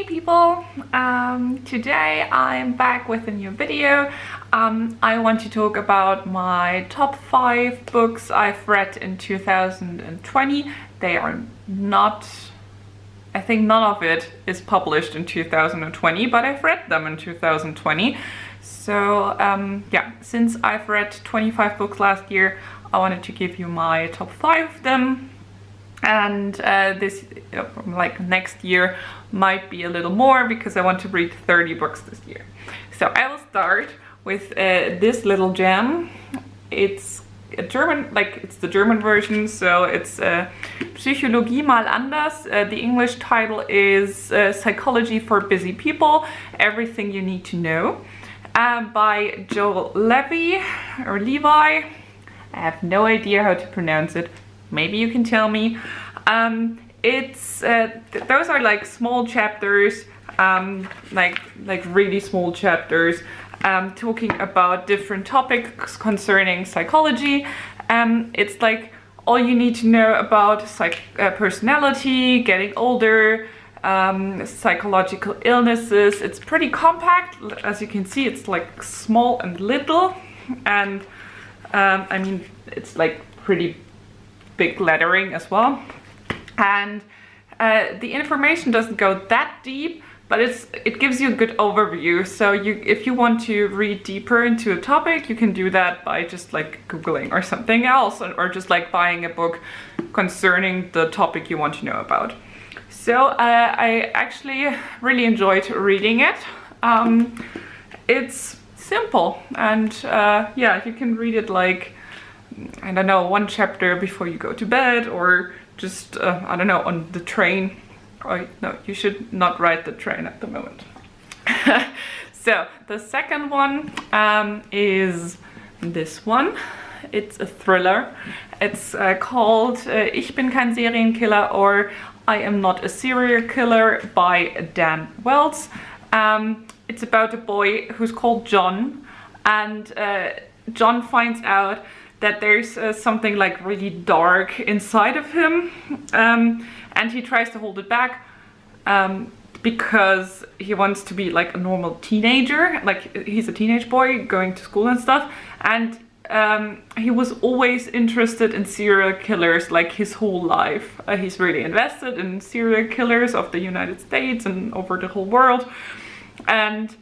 people, today I'm back with a new video. I want to talk about my top 5 books I've read in 2020. They are not, I think none of it is published in 2020, but I've read them in 2020. So yeah, since I've read 25 books last year, I wanted to give you my top 5 of them. And this, like next year, might be a little more because I want to read 30 books this year. So I will start with this little gem. It's a German, like it's the German version, so it's Psychologie mal anders. The English title is Psychology for Busy People, Everything You Need to Know, by Levy or Levi. I have no idea how to pronounce it. Maybe you can tell me. Those are like small chapters, like really small chapters, talking about different topics concerning psychology. It's like all you need to know about personality, getting older, psychological illnesses. It's pretty compact, as you can see. It's like small and little, and I mean it's like pretty big lettering as well, and the information doesn't go that deep, but it gives you a good overview. So if you want to read deeper into a topic, you can do that by just like Googling or something else, or just like buying a book concerning the topic you want to know about. So I actually really enjoyed reading it. It's simple, and yeah, you can read it like, I don't know, one chapter before you go to bed, or just, I don't know, on the train. Or no, you should not ride the train at the moment. So the second one is this one. It's a thriller. It's called Ich bin kein Serienkiller, or I Am Not a Serial Killer, by Dan Wells. It's about a boy who's called John, and John finds out that there's something like really dark inside of him, and he tries to hold it back because he wants to be like a normal teenager, like he's a teenage boy going to school and stuff, and he was always interested in serial killers like his whole life. He's really invested in serial killers of the United States and over the whole world, and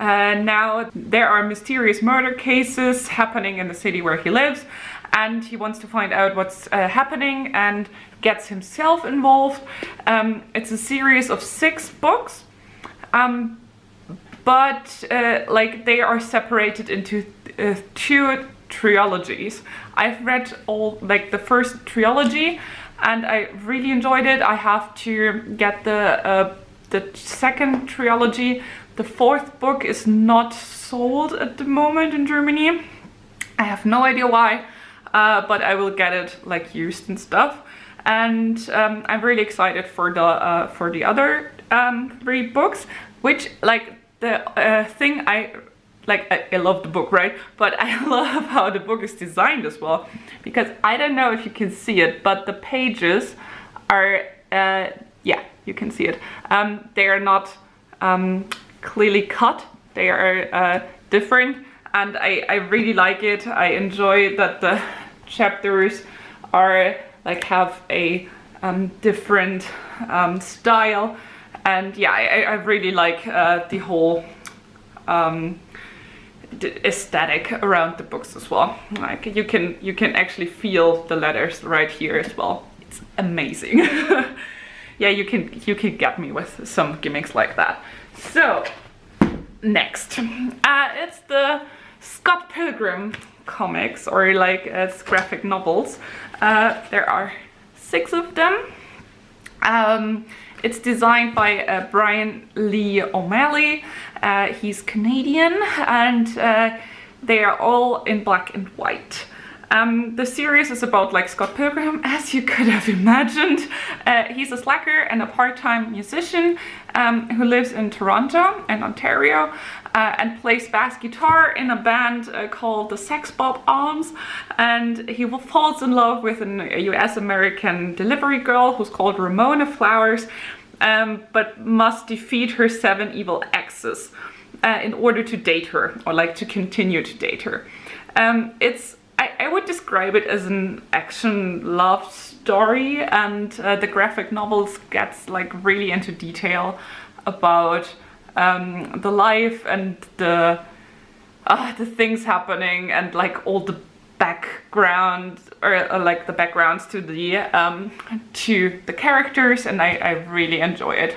now there are mysterious murder cases happening in the city where he lives, and he wants to find out what's happening and gets himself involved. It's a series of 6 books, but like they are separated into 2 trilogies. I've read all, like the first trilogy, and I really enjoyed it. I have to get the second trilogy. The 4th book is not sold at the moment in Germany. I have no idea why, but I will get it like used and stuff. And I'm really excited for the other 3 books, which like the thing I love the book, right? But I love how the book is designed as well, because I don't know if you can see it, but the pages are yeah, you can see it. They are not clearly cut. They are different, and I really like it. I enjoy that the chapters are like have a different style, and yeah, I really like the whole aesthetic around the books as well. Like you can actually feel the letters right here as well. It's amazing. Yeah, you can get me with some gimmicks like that. So next, it's the Scott Pilgrim comics, or like it's graphic novels. There are 6 of them. It's designed by Bryan Lee O'Malley. He's Canadian, and they are all in black and white. The series is about like Scott Pilgrim, as you could have imagined. He's a slacker and a part-time musician who lives in Toronto and Ontario, and plays bass guitar in a band called the Sex Bob Arms. And he falls in love with a US-American delivery girl who's called Ramona Flowers. but must defeat her 7 evil exes in order to date her, or like to continue to date her. I would describe it as an action love story, and the graphic novels gets like really into detail about the life and the things happening, and like all the background, or like the backgrounds to the characters, and I really enjoy it.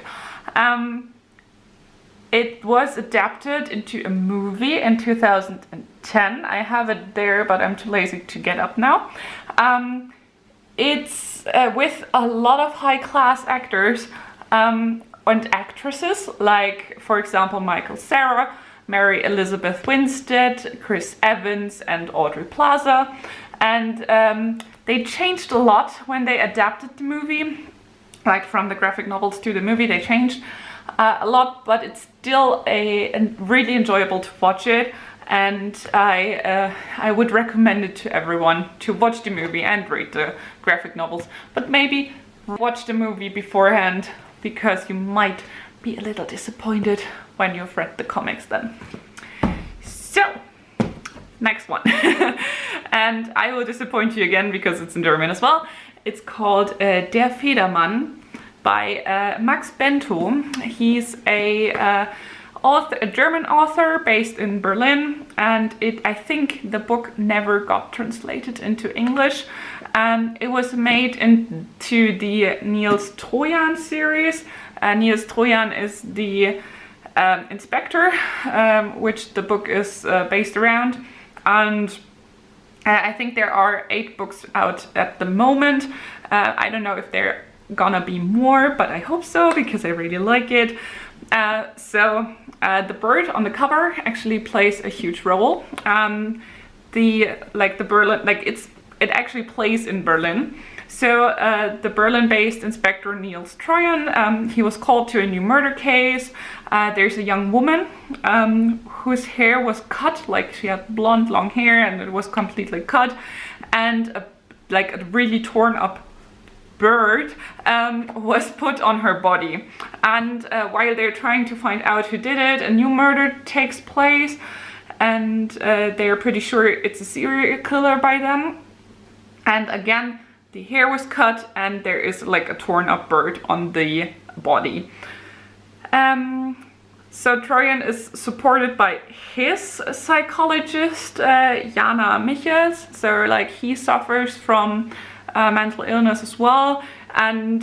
It was adapted into a movie in 2010. I have it there, but I'm too lazy to get up now. It's with a lot of high-class actors and actresses, like, for example, Michael Cera, Mary Elizabeth Winstead, Chris Evans, and Aubrey Plaza. And they changed a lot when they adapted the movie. Like, from the graphic novels to the movie, they changed a lot, but it's still really enjoyable to watch it, and I would recommend it to everyone to watch the movie and read the graphic novels, but maybe watch the movie beforehand, because you might be a little disappointed when you've read the comics then. So, next one. And I will disappoint you again because it's in German as well. It's called Der Federmann by Max Bentow. He's a German author based in Berlin, and I think the book never got translated into English. It was made into the Niels Trojan series. Niels Trojan is the inspector, which the book is based around, and I think there are 8 books out at the moment. I don't know if they're gonna be more, but I hope so, because I really like it. The bird on the cover actually plays a huge role. It actually plays in Berlin. So the Berlin-based inspector Niels Trojan, he was called to a new murder case. There's a young woman whose hair was cut, like she had blonde long hair and it was completely cut, and a really torn up bird was put on her body. And while they're trying to find out who did it, a new murder takes place, and they're pretty sure it's a serial killer by them. And again, the hair was cut and there is like a torn up bird on the body. So Trojan is supported by his psychologist, Jana Michels. So like he suffers from mental illness as well, and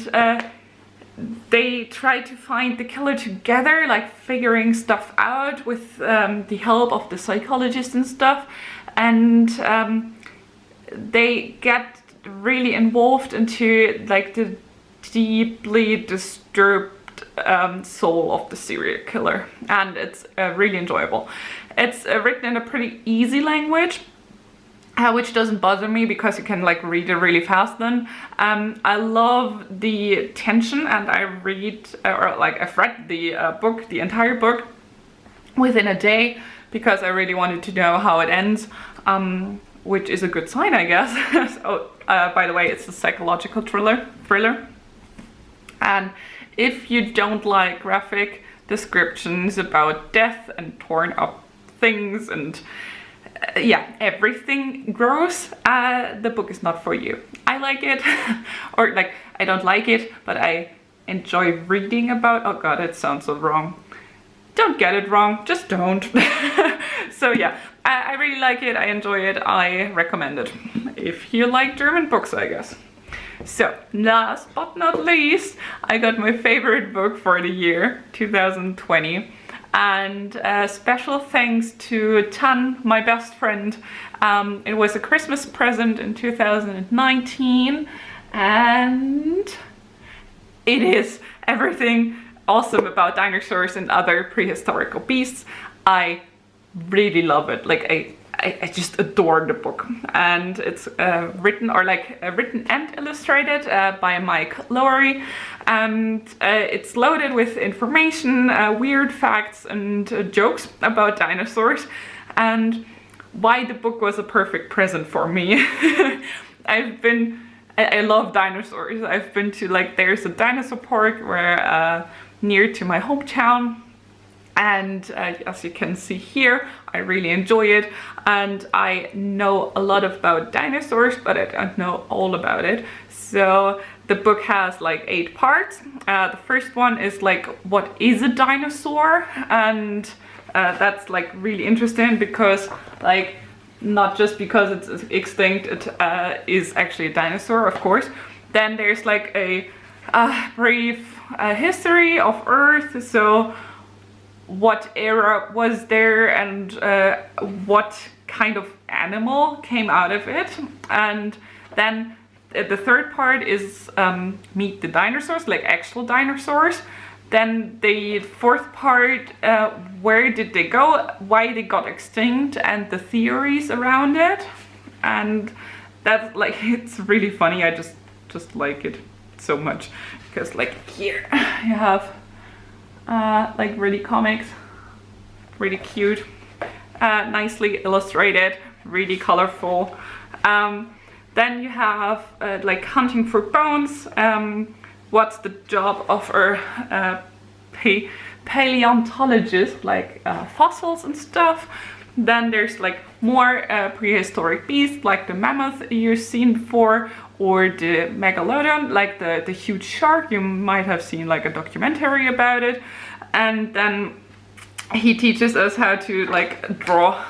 they try to find the killer together, like figuring stuff out with the help of the psychologist and stuff. And they get really involved into like the deeply disturbed soul of the serial killer, and it's really enjoyable. It's written in a pretty easy language, which doesn't bother me because you can like read it really fast then. I love the tension, and I've read the book, the entire book, within a day, because I really wanted to know how it ends, which is a good sign, I guess. So, by the way, it's a psychological thriller. And if you don't like graphic descriptions about death and torn up things and everything gross, the book is not for you. I like it, or like, I don't like it, but I enjoy reading about, oh god, it sounds so wrong. Don't get it wrong, just don't. So yeah, I really like it, I enjoy it, I recommend it. If you like German books, I guess. So, last but not least, I got my favorite book for the year, 2020. And special thanks to Tan, my best friend. It was a Christmas present in 2019, and it is everything awesome about dinosaurs and other prehistorical beasts. I really love it. Like I just adore the book, and it's written and illustrated by Mike Lowery, and it's loaded with information, weird facts and jokes about dinosaurs, and why the book was a perfect present for me. I've been I love dinosaurs. I've been to, like, there's a dinosaur park where near to my hometown, and as you can see here, I really enjoy it, and I know a lot about dinosaurs, but I don't know all about it. So the book has like 8 parts. The first one is like, what is a dinosaur? And that's like really interesting because, like, not just because it's extinct, it is actually a dinosaur, of course. Then there's like a brief history of Earth, so what era was there and what kind of animal came out of it. And then the third part is meet the dinosaurs, like actual dinosaurs. Then the fourth part, where did they go, why they got extinct, and the theories around it. And that's like, it's really funny. I just like it so much because, like, here you have like really comics, really cute, nicely illustrated, really colorful. Then you have like hunting for bones. What's the job of a paleontologist, like fossils and stuff. Then there's like more prehistoric beasts, like the mammoth you've seen before, or the megalodon, like the huge shark. You might have seen like a documentary about it. And then he teaches us how to like draw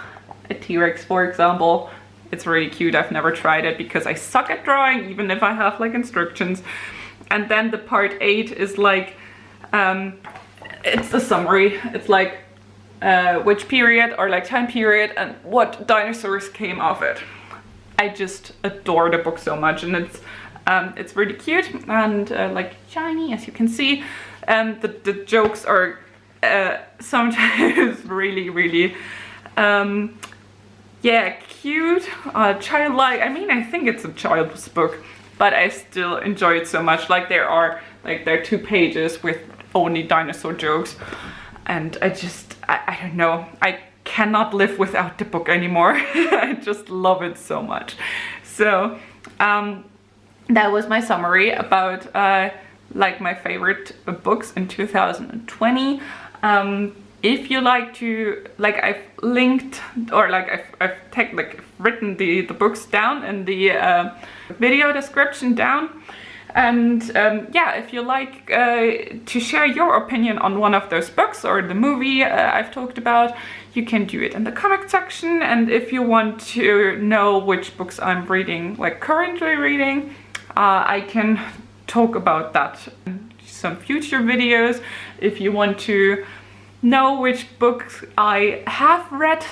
a T-Rex, for example. It's really cute. I've never tried it because I suck at drawing, even if I have like instructions. And then the part 8 is like, it's a summary. It's like which period or like time period and what dinosaurs came of it. I just adore the book so much, and it's really cute and like shiny, as you can see. The jokes are sometimes really yeah, cute, childlike. I mean, I think it's a child's book, but I still enjoy it so much. Like there are 2 pages with only dinosaur jokes, and I don't know, I cannot live without the book anymore. I just love it so much. So that was my summary about like my favorite books in 2020. If you like to, like, I've linked, or like I've written the books down in the video description down. And yeah, if you like to share your opinion on one of those books or the movie I've talked about, you can do it in the comment section. And if you want to know which books I'm reading, like currently reading, I can talk about that in some future videos. If you want to know which books I have read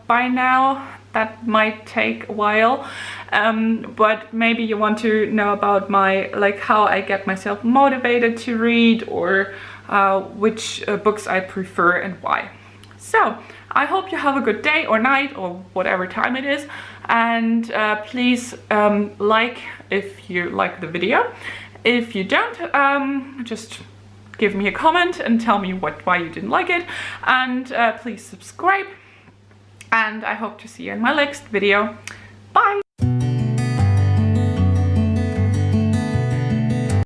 by now, that might take a while, but maybe you want to know about my, like, how I get myself motivated to read, or which books I prefer and why. So I hope you have a good day or night or whatever time it is, and please like if you like the video. If you don't, just give me a comment and tell me why you didn't like it, and please subscribe. And I hope to see you in my next video. Bye!